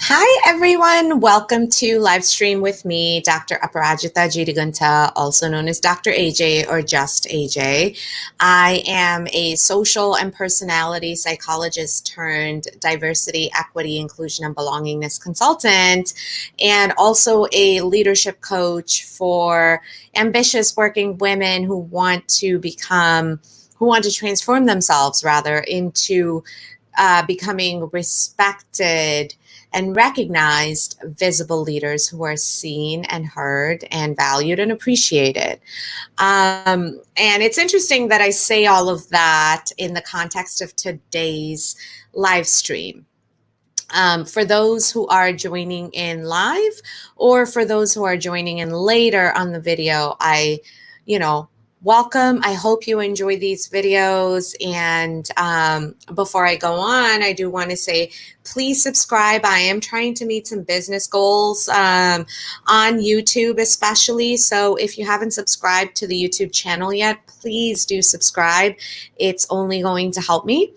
Hi, everyone. Welcome to live stream with me, Dr. Aparajita Jidigunta, also known as Dr. AJ or just AJ. I am a social and personality psychologist turned diversity, equity, inclusion, and belongingness consultant, and also a leadership coach for ambitious working women who want to transform themselves rather into becoming respected and recognized visible leaders who are seen and heard and valued and appreciated. And it's interesting that I say all of that in the context of today's live stream. For those who are joining in live or for those who are joining in later on the video, welcome. I hope you enjoy these videos. And before I go on, I do want to say, please subscribe. I am trying to meet some business goals on YouTube especially. So if you haven't subscribed to the YouTube channel yet, please do subscribe. It's only going to help me.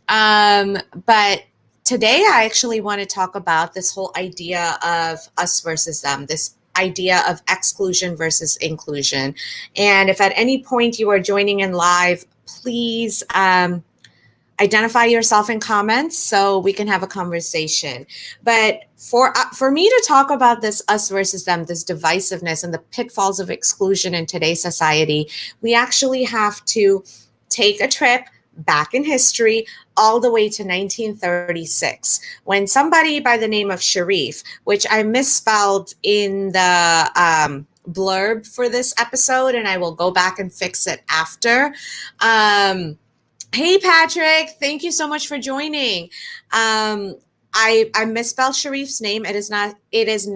But today I actually want to talk about this whole idea of us versus them, this idea of exclusion versus inclusion. And if at any point you are joining in live, please identify yourself in comments so we can have a conversation. But for me to talk about this us versus them, this divisiveness and the pitfalls of exclusion in today's society, we actually have to take a trip back in history all the way to 1936, when somebody by the name of Sharif, which I misspelled in the blurb for this episode, and I will go back and fix it after. Hey, Patrick, thank you so much for joining. I misspelled Sharif's name. It is not Sharif. It is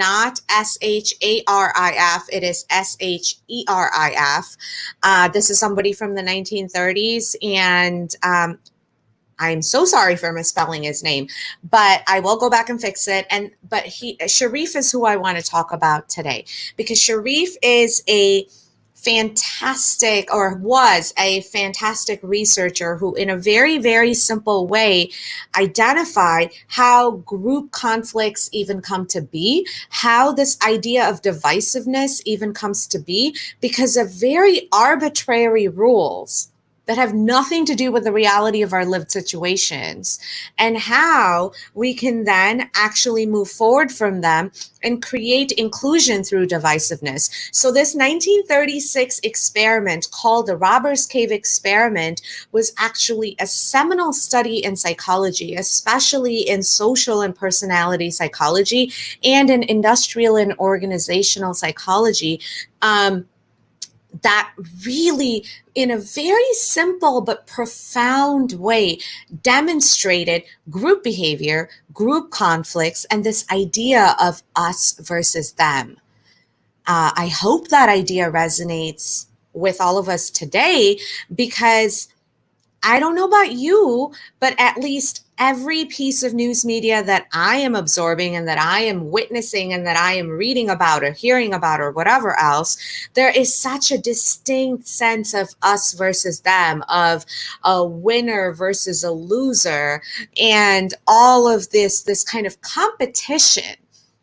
Sherif. This is somebody from the 1930s, and I'm so sorry for misspelling his name, but I will go back and fix it. But Sharif is who I want to talk about today, because Sharif is was a fantastic researcher who, in a very, very simple way, identified how group conflicts even come to be, how this idea of divisiveness even comes to be, because of very arbitrary rules that have nothing to do with the reality of our lived situations, and how we can then actually move forward from them and create inclusion through divisiveness. So this 1936 experiment, called the Robbers Cave experiment, was actually a seminal study in psychology, especially in social and personality psychology and in industrial and organizational psychology. That really, in a very simple but profound way, demonstrated group behavior, group conflicts, and this idea of us versus them. I hope that idea resonates with all of us today, because I don't know about you, but at least every piece of news media that I am absorbing and that I am witnessing and that I am reading about or hearing about or whatever else, there is such a distinct sense of us versus them, of a winner versus a loser, and all of this kind of competition,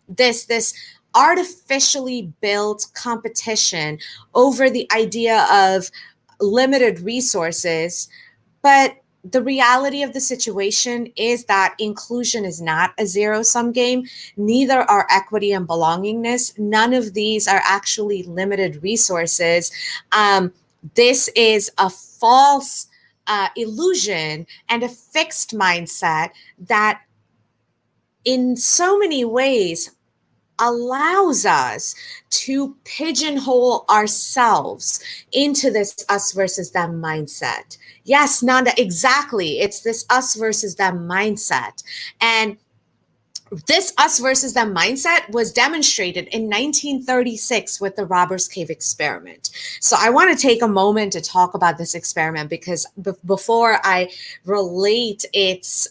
this artificially built competition over the idea of limited resources. But the reality of the situation is that inclusion is not a zero-sum game. Neither are equity and belongingness. None of these are actually limited resources. This is a false illusion and a fixed mindset that in so many ways allows us to pigeonhole ourselves into this us versus them mindset. Yes, Nanda, exactly. It's this us versus them mindset. And this us versus them mindset was demonstrated in 1936 with the Robbers Cave experiment. So I want to take a moment to talk about this experiment, because before I relate its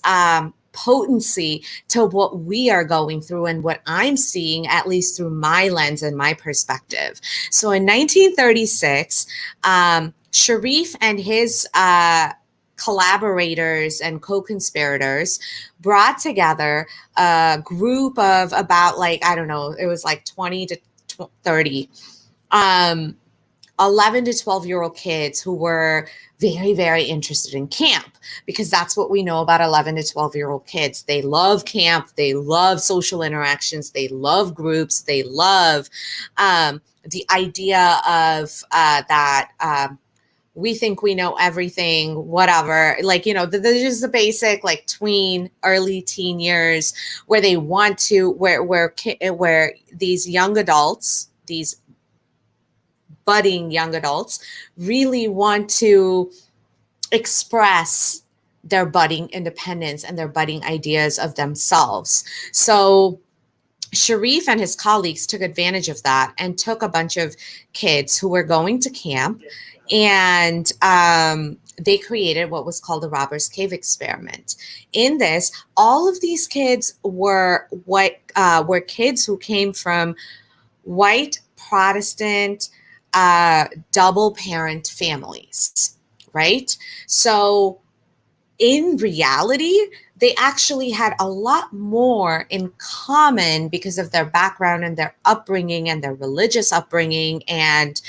potency to what we are going through and what I'm seeing, at least through my lens and my perspective. So in 1936, Sharif and his collaborators and co-conspirators brought together a group of about, like, I don't know, it was like 20 to 30 um, 11 to 12-year-old kids who were very, very interested in camp, because that's what we know about 11 to 12-year-old kids. They love camp. They love social interactions. They love groups. They love the idea of that we think we know everything, whatever. Like, there's just the basic, like, early teen years, where they want to, where these young adults, these budding young adults, really want to express their budding independence and their budding ideas of themselves. So Sharif and his colleagues took advantage of that and took a bunch of kids who were going to camp, and they created what was called the Robbers Cave experiment. In this, all of these kids were kids who came from white Protestant double parent families, right? So in reality, they actually had a lot more in common because of their background and their upbringing and their religious upbringing and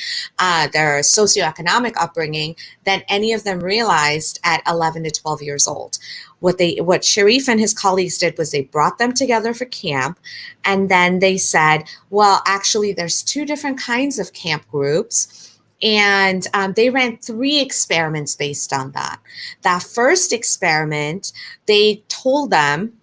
their socioeconomic upbringing than any of them realized at 11 to 12 years old. What Sharif and his colleagues did was they brought them together for camp, and then they said, well, actually, there's two different kinds of camp groups. And they ran 3 experiments based on that. That first experiment, they told them,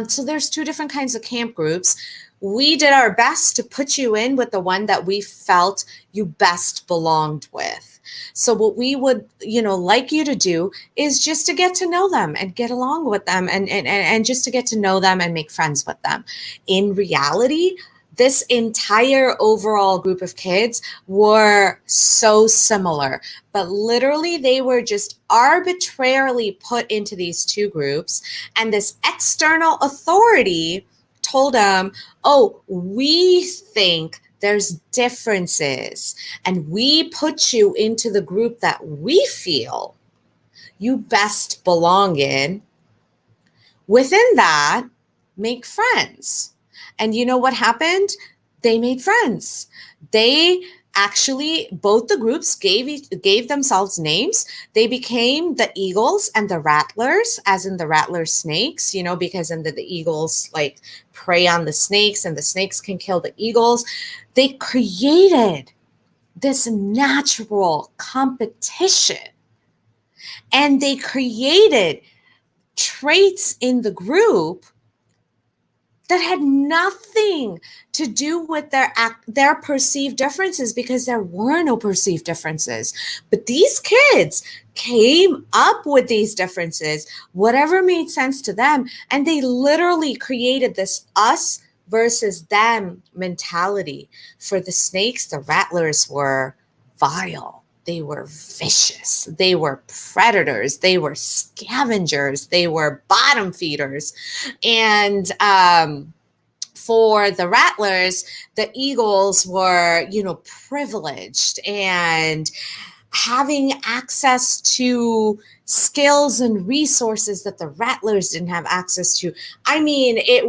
so there's 2 different kinds of camp groups. We did our best to put you in with the one that we felt you best belonged with. So what we would, like you to do is just to get to know them and get along with them and just to get to know them and make friends with them. In reality, this entire overall group of kids were so similar, but literally they were just arbitrarily put into these 2 groups. And this external authority told them, oh, we think there's differences, and we put you into the group that we feel you best belong in. Within that, make friends. And you know what happened? They made friends. They actually, both the groups gave themselves names. They became the Eagles and the Rattlers, as in the Rattler snakes, because then the Eagles like prey on the snakes and the snakes can kill the Eagles. They created this natural competition, and they created traits in the group that had nothing to do with their perceived differences, because there were no perceived differences. But these kids came up with these differences, whatever made sense to them, and they literally created this us versus them mentality. For the snakes, the rattlers were vile. They were vicious. They were predators. They were scavengers. They were bottom feeders. And for the rattlers, the eagles were, privileged and having access to skills and resources that the rattlers didn't have access to. I mean, it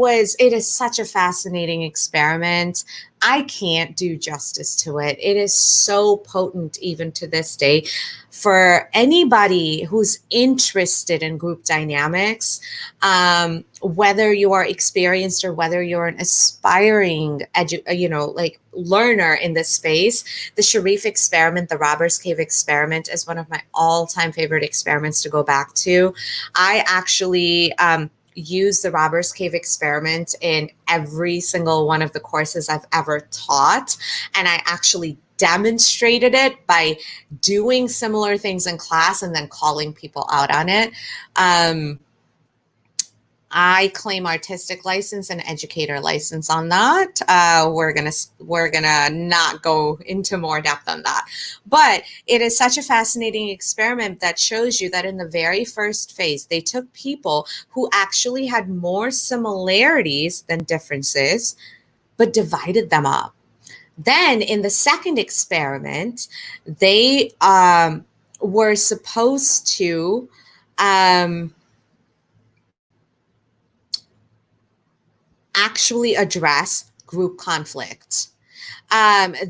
is such a fascinating experiment. I can't do justice to it. It is so potent even to this day. For anybody who's interested in group dynamics, whether you are experienced or whether you're an aspiring, learner in this space, the Sharif experiment, the Robbers Cave experiment, is one of my all-time favorite experiments to go back to. I actually use the Robbers Cave experiment in every single one of the courses I've ever taught, and I actually demonstrated it by doing similar things in class and then calling people out on it. I claim artistic license and educator license on that. We're gonna not go into more depth on that, but it is such a fascinating experiment that shows you that in the very first phase, they took people who actually had more similarities than differences, but divided them up. Then in the second experiment, they were supposed to um, actually address group conflict.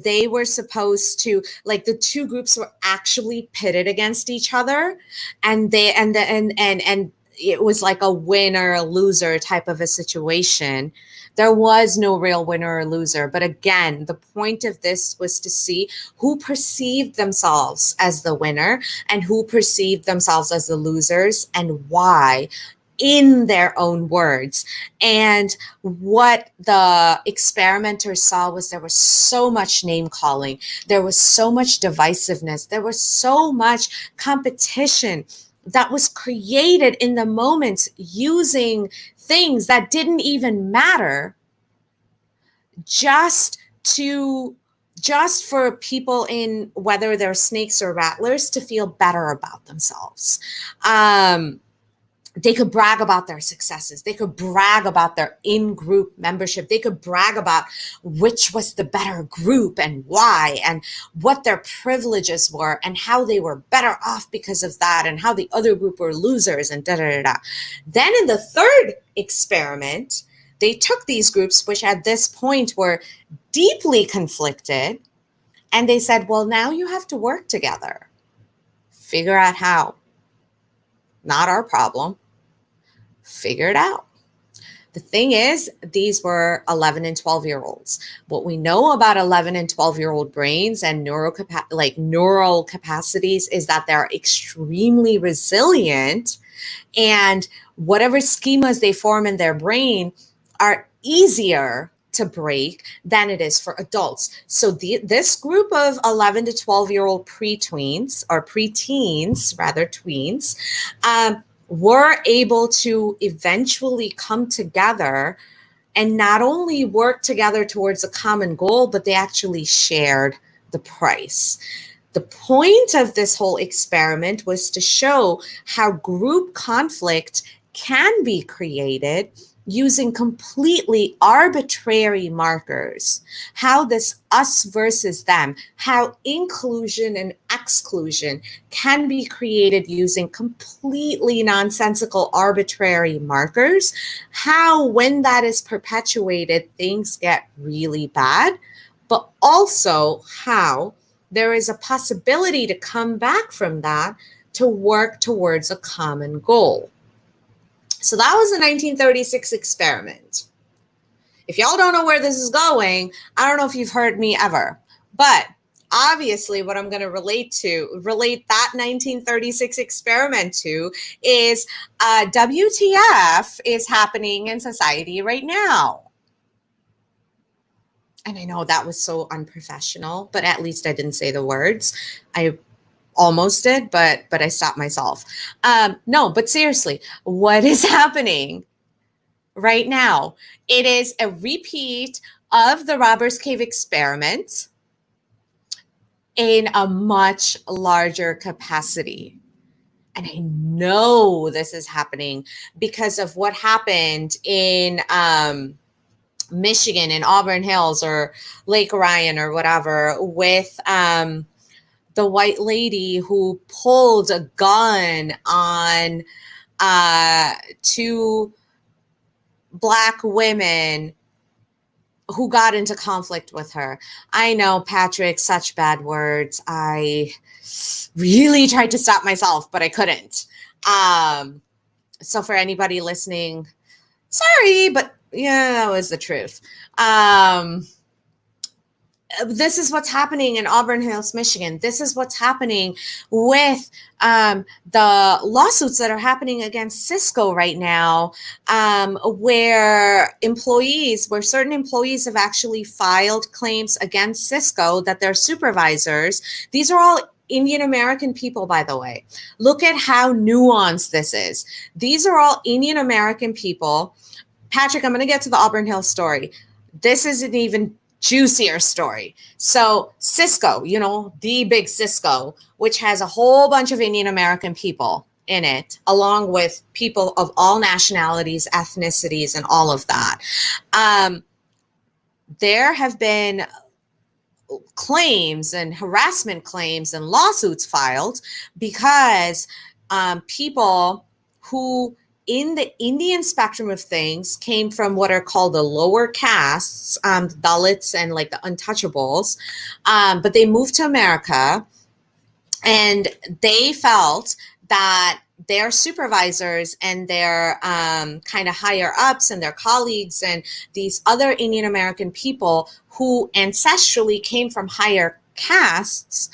They were supposed to, like, the two groups were actually pitted against each other, and and it was like a winner or loser type of a situation. There was no real winner or loser, but again, the point of this was to see who perceived themselves as the winner and who perceived themselves as the losers, and why, in their own words. And what the experimenters saw was there was so much name calling, there was so much divisiveness, there was so much competition that was created in the moments using things that didn't even matter, just to just for people, in whether they're snakes or rattlers, to feel better about themselves. They could brag about their successes. They could brag about their in-group membership. They could brag about which was the better group and why, and what their privileges were and how they were better off because of that, and how the other group were losers, and da da da da. Then in the third experiment, they took these groups, which at this point were deeply conflicted, and they said, well, now you have to work together. Figure out how. Not our problem. Figure it out. The thing is, these were 11 and 12-year-olds. What we know about 11 and 12-year-old brains and neural capacities is that they're extremely resilient, and whatever schemas they form in their brain are easier to break than it is for adults. So this group of 11 to 12-year-old preteens, rather tweens, were able to eventually come together and not only work together towards a common goal, but they actually shared the price. The point of this whole experiment was to show how group conflict can be created using completely arbitrary markers, how this us versus them, how inclusion and exclusion can be created using completely nonsensical arbitrary markers, how when that is perpetuated, things get really bad, but also how there is a possibility to come back from that to work towards a common goal. So that was the 1936 experiment. If y'all don't know where this is going, I don't know if you've heard me ever. But obviously what I'm going to relate that 1936 experiment to is WTF is happening in society right now. And I know that was so unprofessional, but at least I didn't say the words. I almost did, but I stopped myself. No, but seriously, what is happening right now? It is a repeat of the Robbers Cave experiment in a much larger capacity. And I know this is happening because of what happened in Michigan, in Auburn Hills or Lake Orion or whatever, with the white lady who pulled a gun on two Black women who got into conflict with her. I know, Patrick, such bad words. I really tried to stop myself, but I couldn't. So for anybody listening, sorry, but yeah, that was the truth. This is what's happening in Auburn Hills, Michigan. This is what's happening with the lawsuits that are happening against Cisco right now, where certain employees have actually filed claims against Cisco that their supervisors, these are all Indian American people, by the way. Look at how nuanced this is. These are all Indian American people. Patrick, I'm going to get to the Auburn Hills story. This is an even juicier story. So Cisco, the big Cisco, which has a whole bunch of Indian American people in it, along with people of all nationalities, ethnicities, and all of that. There have been claims and harassment claims and lawsuits filed because people who in the Indian spectrum of things came from what are called the lower castes, Dalits and like the untouchables, but they moved to America and they felt that their supervisors and their kind of higher ups and their colleagues and these other Indian American people who ancestrally came from higher castes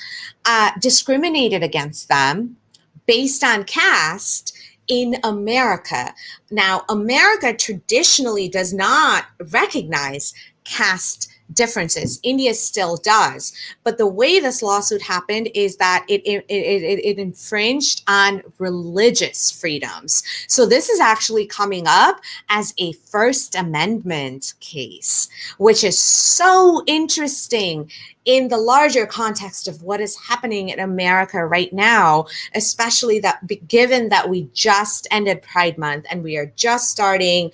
discriminated against them based on caste in America. Now, America traditionally does not recognize caste differences. India still does. But the way this lawsuit happened is that it infringed on religious freedoms. So this is actually coming up as a First Amendment case, which is so interesting in the larger context of what is happening in America right now, especially that given that we just ended Pride Month and we are just starting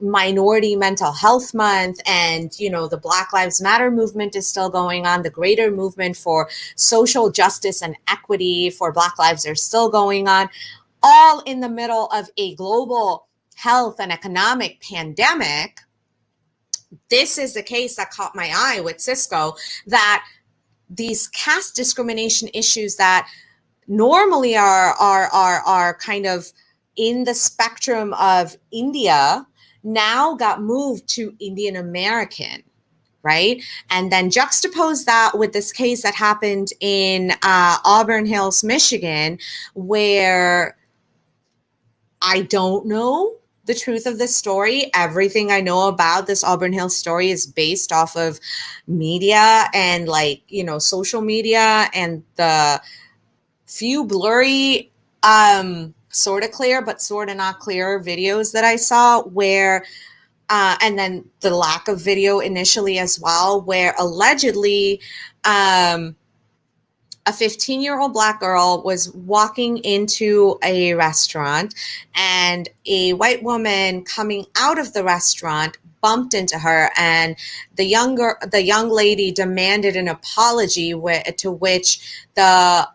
Minority Mental Health Month, and you know the Black Lives Matter movement is still going on. The greater movement for social justice and equity for Black lives are still going on, all in the middle of a global health and economic pandemic. This is the case that caught my eye with Cisco, that these caste discrimination issues that normally are kind of in the spectrum of India now got moved to Indian American, right? And then juxtapose that with this case that happened in Auburn Hills, Michigan, where I don't know the truth of this story. Everything I know about this Auburn Hills story is based off of media and like, you know, social media and the few blurry, sort of clear, but sort of not clear videos that I saw where, and then the lack of video initially as well, where allegedly, a 15-year-old Black girl was walking into a restaurant and a white woman coming out of the restaurant bumped into her, and the young lady demanded an apology, to which the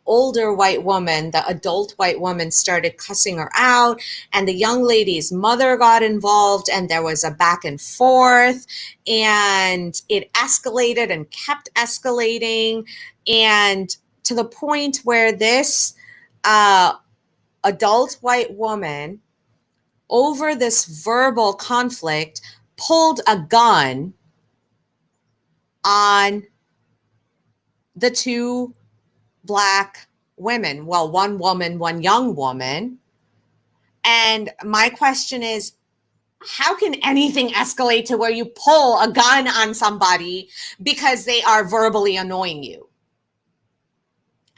older white woman, the adult white woman, started cussing her out, and the young lady's mother got involved, and there was a back and forth, and it escalated and kept escalating, and to the point where this adult white woman, over this verbal conflict, pulled a gun on the two Black women. Well, one woman, one young woman. And my question is, how can anything escalate to where you pull a gun on somebody because they are verbally annoying you?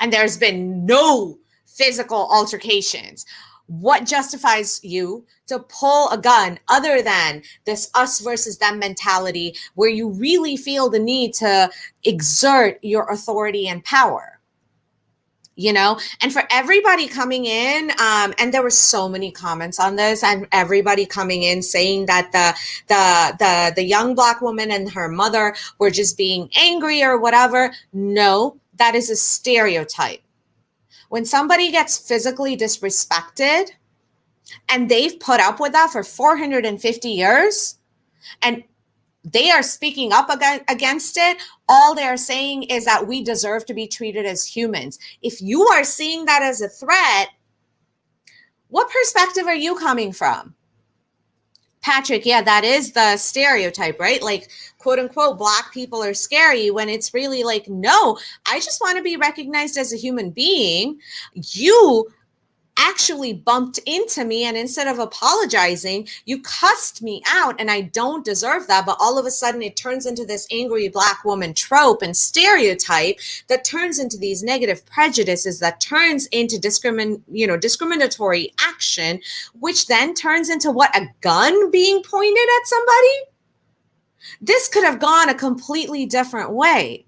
And there's been no physical altercations. What justifies you to pull a gun other than this us versus them mentality where you really feel the need to exert your authority and power? You know, and for everybody coming in, and there were so many comments on this, and everybody coming in saying that the young Black woman and her mother were just being angry or whatever. No, that is a stereotype. When somebody gets physically disrespected and they've put up with that for 450 years and they are speaking up against it, all they're saying is that we deserve to be treated as humans. If you are seeing that as a threat, what perspective are you coming from? Patrick, yeah, that is the stereotype, right? Like, quote unquote, Black people are scary, when it's really like, no, I just want to be recognized as a human being. You actually bumped into me, and instead of apologizing, you cussed me out, and I don't deserve that. But all of a sudden it turns into this angry Black woman trope and stereotype that turns into these negative prejudices, that turns into discriminatory action, which then turns into what? A gun being pointed at somebody? This could have gone a completely different way.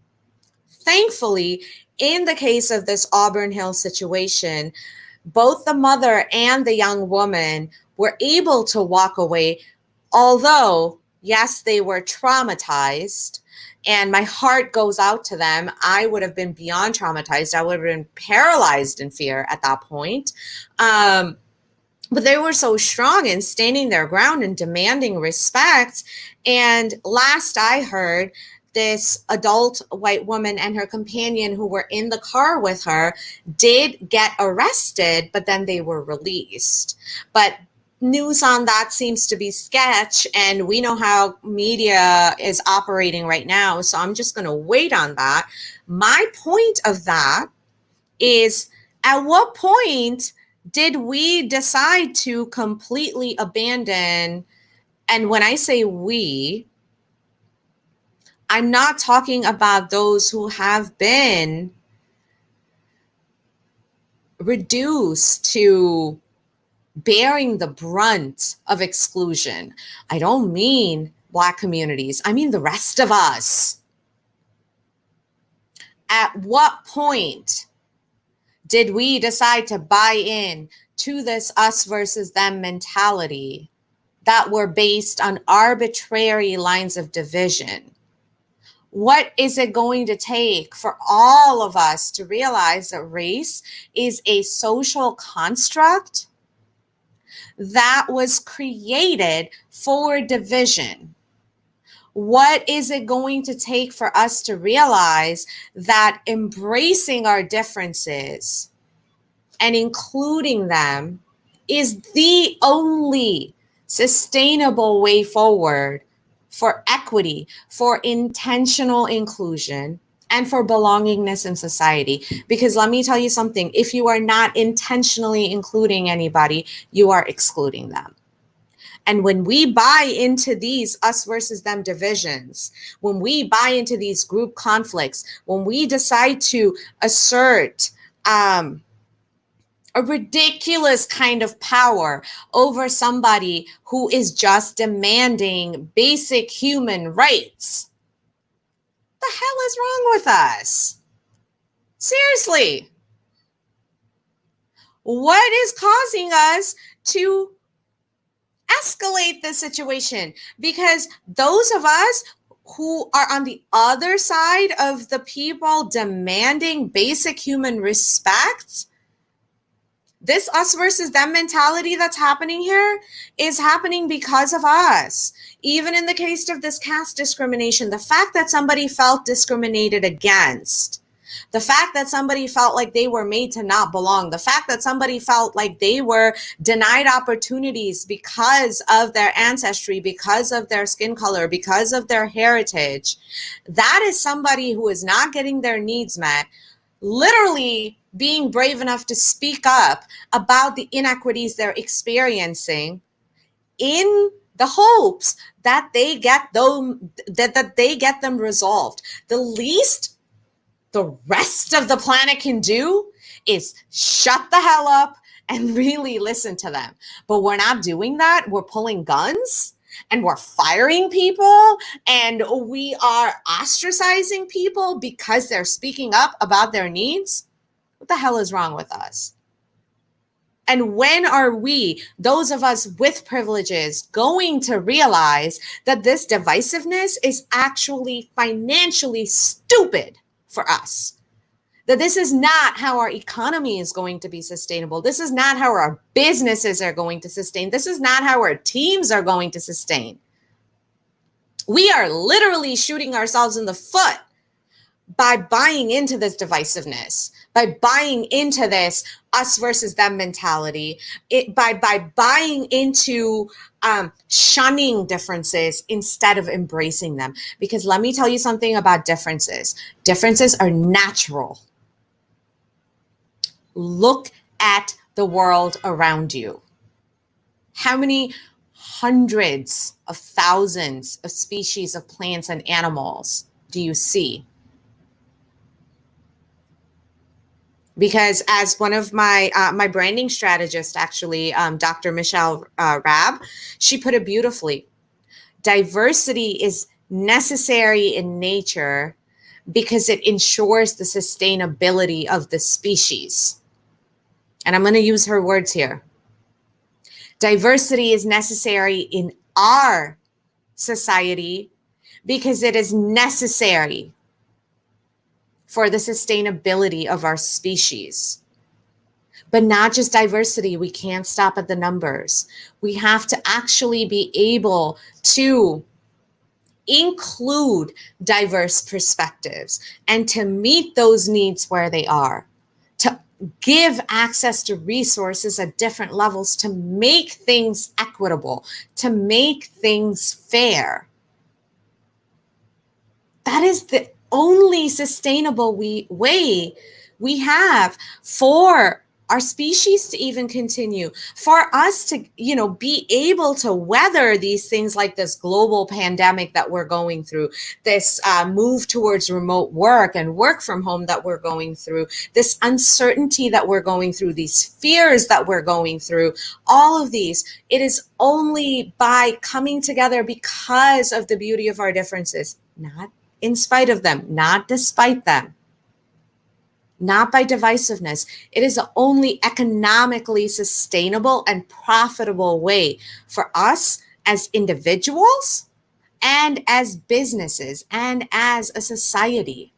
Thankfully, in the case of this Auburn Hills situation, both the mother and the young woman were able to walk away, although Yes, they were traumatized, and my heart goes out to them. I would have been beyond traumatized. I would have been paralyzed in fear at that point. But they were so strong in standing their ground and demanding respect. And last I heard, this adult white woman and her companion who were in the car with her did get arrested, but then they were released. But news on that seems to be sketch, and we know how media is operating right now, so I'm just going to wait on that. My point of that is, at what point did we decide to completely abandon? And when I say we, I'm not talking about those who have been reduced to bearing the brunt of exclusion. I don't mean Black communities, I mean the rest of us. At what point did we decide to buy in to this us versus them mentality that were based on arbitrary lines of division? What is it going to take for all of us to realize that race is a social construct that was created for division? What is it going to take for us to realize that embracing our differences and including them is the only sustainable way forward for equity, for intentional inclusion, and for belongingness in society? Because let me tell you something, if you are not intentionally including anybody, you are excluding them. And when we buy into these us versus them divisions, when we buy into these group conflicts, when we decide to assert a ridiculous kind of power over somebody who is just demanding basic human rights, what the hell is wrong with us? Seriously. What is causing us to escalate the situation? Because those of us who are on the other side of the people demanding basic human respect, this us versus them mentality that's happening here is happening because of us. Even in the case of this caste discrimination, the fact that somebody felt discriminated against, the fact that somebody felt like they were made to not belong, the fact that somebody felt like they were denied opportunities because of their ancestry, because of their skin color, because of their heritage, that is somebody who is not getting their needs met, literally being brave enough to speak up about the inequities they're experiencing in the hopes that they get them, that they get them resolved. The least the rest of the planet can do is shut the hell up and really listen to them. But we're not doing that. We're pulling guns and we're firing people and we are ostracizing people because they're speaking up about their needs. What the hell is wrong with us? And when are we, those of us with privileges, going to realize that this divisiveness is actually financially stupid for us? That this is not how our economy is going to be sustainable. This is not how our businesses are going to sustain. This is not how our teams are going to sustain. We are literally shooting ourselves in the foot by buying into this divisiveness, by buying into this us versus them mentality, by buying into shunning differences instead of embracing them. Because let me tell you something about differences. Differences are natural. Look at the world around you. How many hundreds of thousands of species of plants and animals do you see? Because as one of my branding strategists, actually, Dr. Michelle Rabb, she put it beautifully. Diversity is necessary in nature because it ensures the sustainability of the species. And I'm going to use her words here. Diversity is necessary in our society because it is necessary for the sustainability of our species. But not just diversity. We can't stop at the numbers. We have to actually be able to include diverse perspectives and to meet those needs where they are, to give access to resources at different levels, to make things equitable, to make things fair. That is the only sustainable way we have for our species to even continue, for us to, be able to weather these things like this global pandemic that we're going through, this move towards remote work and work from home that we're going through, this uncertainty that we're going through, these fears that we're going through, all of these. It is only by coming together because of the beauty of our differences, not in spite of them, not despite them, not by divisiveness. It is the only economically sustainable and profitable way for us as individuals and as businesses and as a society.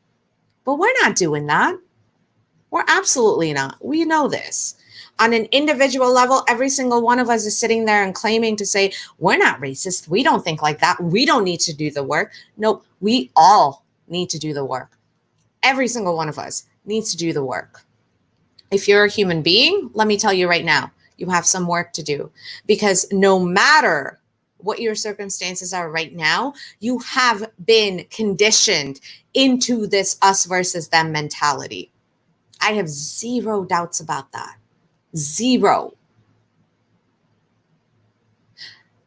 But we're not doing that. We're absolutely not. We know this. On an individual level, every single one of us is sitting there and claiming to say, we're not racist. We don't think like that. We don't need to do the work. No, we all need to do the work. Every single one of us needs to do the work. If you're a human being, let me tell you right now, you have some work to do, because no matter what your circumstances are right now, you have been conditioned into this us versus them mentality. I have zero doubts about that. Zero.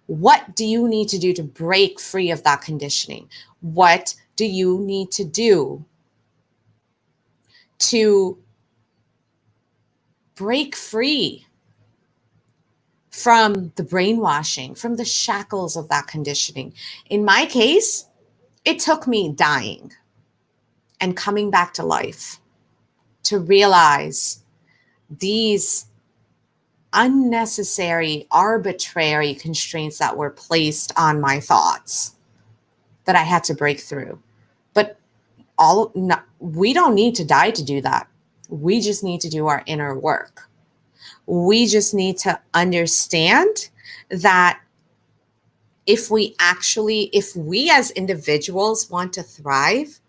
What do you need to do to break free of that conditioning? What do you need to do to break free from the brainwashing, from the shackles of that conditioning? In my case, it took me dying and coming back to life to realize these unnecessary, arbitrary constraints that were placed on my thoughts that I had to break through. But we don't need to die to do that. We just need to do our inner work. We just need to understand that if we as individuals want to thrive,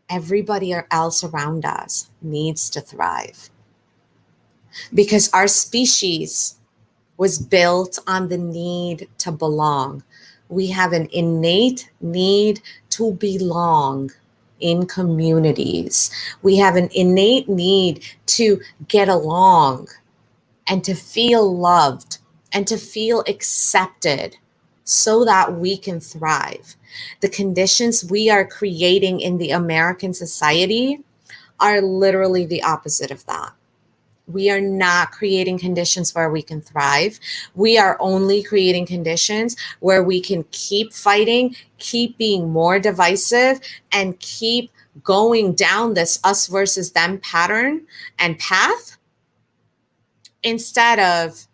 everybody else around us needs to thrive. Because our species was built on the need to belong. We have an innate need to belong in communities. We have an innate need to get along and to feel loved and to feel accepted so that we can thrive. The conditions we are creating in the American society are literally the opposite of that. We are not creating conditions where we can thrive. We are only creating conditions where we can keep fighting, keep being more divisive, and keep going down this us versus them pattern and path, instead of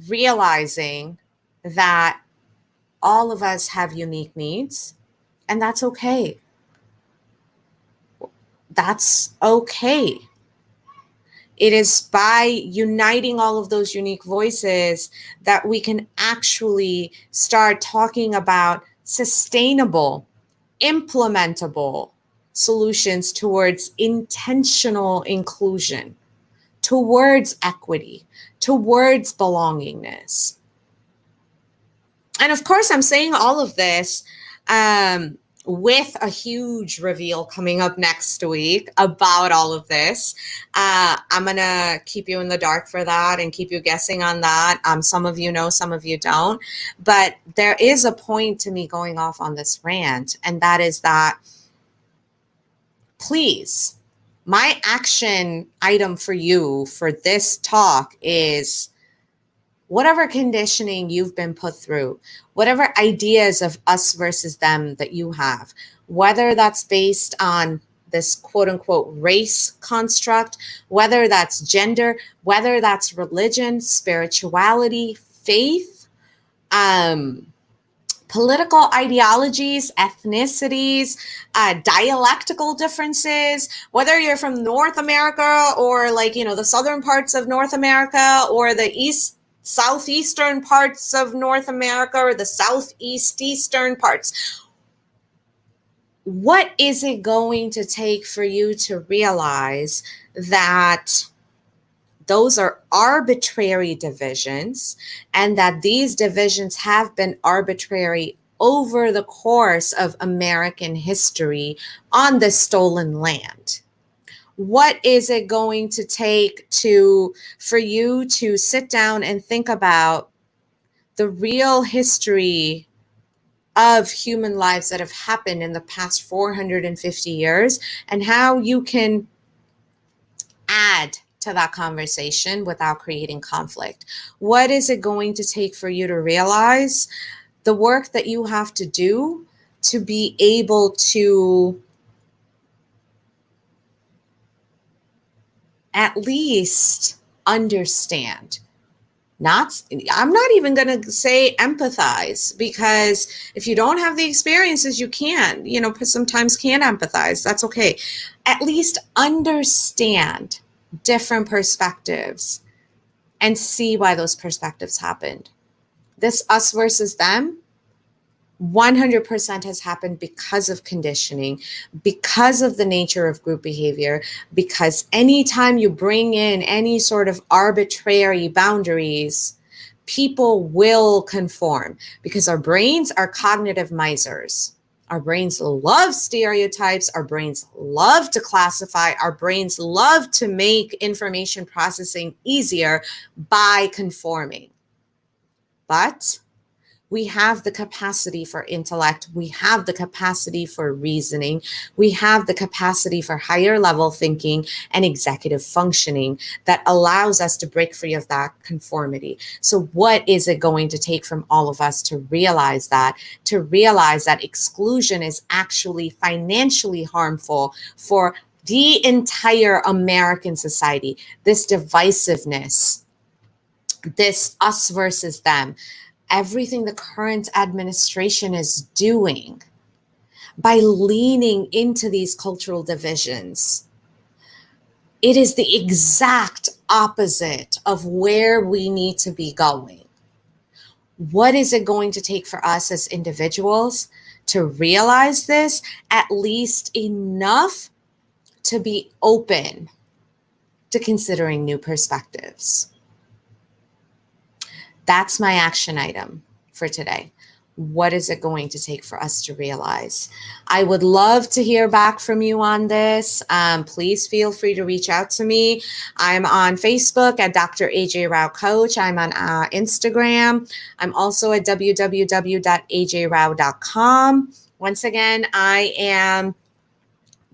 realizing that all of us have unique needs, and that's okay. That's okay. It is by uniting all of those unique voices that we can actually start talking about sustainable, implementable solutions towards intentional inclusion, towards equity, towards belongingness. And of course, I'm saying all of this with a huge reveal coming up next week about all of this. I'm going to keep you in the dark for that and keep you guessing on that. Some of you know, some of you don't. But there is a point to me going off on this rant, and that is that, please, my action item for you for this talk is whatever conditioning you've been put through, whatever ideas of us versus them that you have, whether that's based on this quote unquote race construct, whether that's gender, whether that's religion, spirituality, faith, political ideologies, ethnicities, dialectical differences, whether you're from North America or the southern parts of North America or the southeastern parts of North America or the eastern parts. What is it going to take for you to realize that those are arbitrary divisions and that these divisions have been arbitrary over the course of American history on this stolen land? What is it going to take for you to sit down and think about the real history of human lives that have happened in the past 450 years and how you can add to that conversation without creating conflict? What is it going to take for you to realize the work that you have to do to be able to at least understand? I'm not even going to say empathize, because if you don't have the experiences, you can't, sometimes can't empathize. That's okay. At least understand different perspectives and see why those perspectives happened. This us versus them 100% has happened because of conditioning, because of the nature of group behavior, because anytime you bring in any sort of arbitrary boundaries, people will conform, because our brains are cognitive misers. Our brains love stereotypes. Our brains love to classify. Our brains love to make information processing easier by conforming. But we have the capacity for intellect. We have the capacity for reasoning. We have the capacity for higher level thinking and executive functioning that allows us to break free of that conformity. So what is it going to take from all of us to realize that exclusion is actually financially harmful for the entire American society? This divisiveness, this us versus them, everything the current administration is doing by leaning into these cultural divisions, it is the exact opposite of where we need to be going. What is it going to take for us as individuals to realize this, at least enough to be open to considering new perspectives? That's my action item for today. What is it going to take for us to realize? I would love to hear back from you on this. Please feel free to reach out to me. I'm on Facebook at Dr. AJ Rao Coach. I'm on Instagram. I'm also at www.ajrao.com. Once again, I am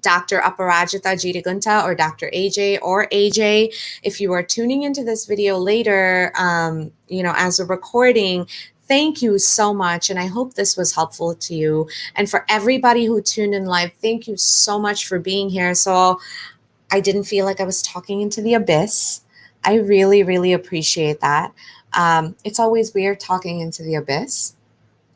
Dr. Aparajita Jitagunta, or Dr. AJ, or AJ. If you are tuning into this video later, as a recording, thank you so much. And I hope this was helpful to you. And for everybody who tuned in live, thank you so much for being here. So I didn't feel like I was talking into the abyss. I really, really appreciate that. It's always weird talking into the abyss.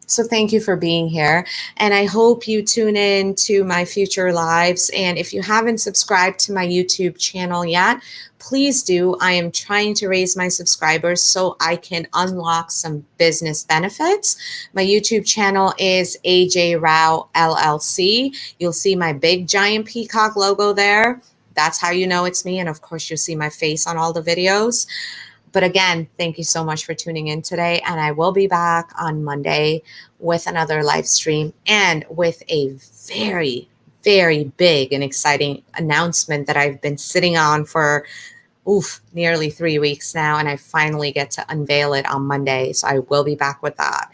So thank you for being here. And I hope you tune in to my future lives. And if you haven't subscribed to my YouTube channel yet, please do. I am trying to raise my subscribers so I can unlock some business benefits. My YouTube channel is AJ Rao LLC. You'll see my big giant peacock logo there. That's how you know it's me. And of course, you'll see my face on all the videos. But again, thank you so much for tuning in today. And I will be back on Monday with another live stream and with a very, very big and exciting announcement that I've been sitting on for nearly 3 weeks now. And I finally get to unveil it on Monday. So I will be back with that.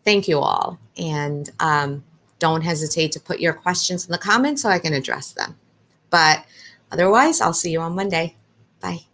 Thank you all. And don't hesitate to put your questions in the comments so I can address them. But otherwise, I'll see you on Monday. Bye.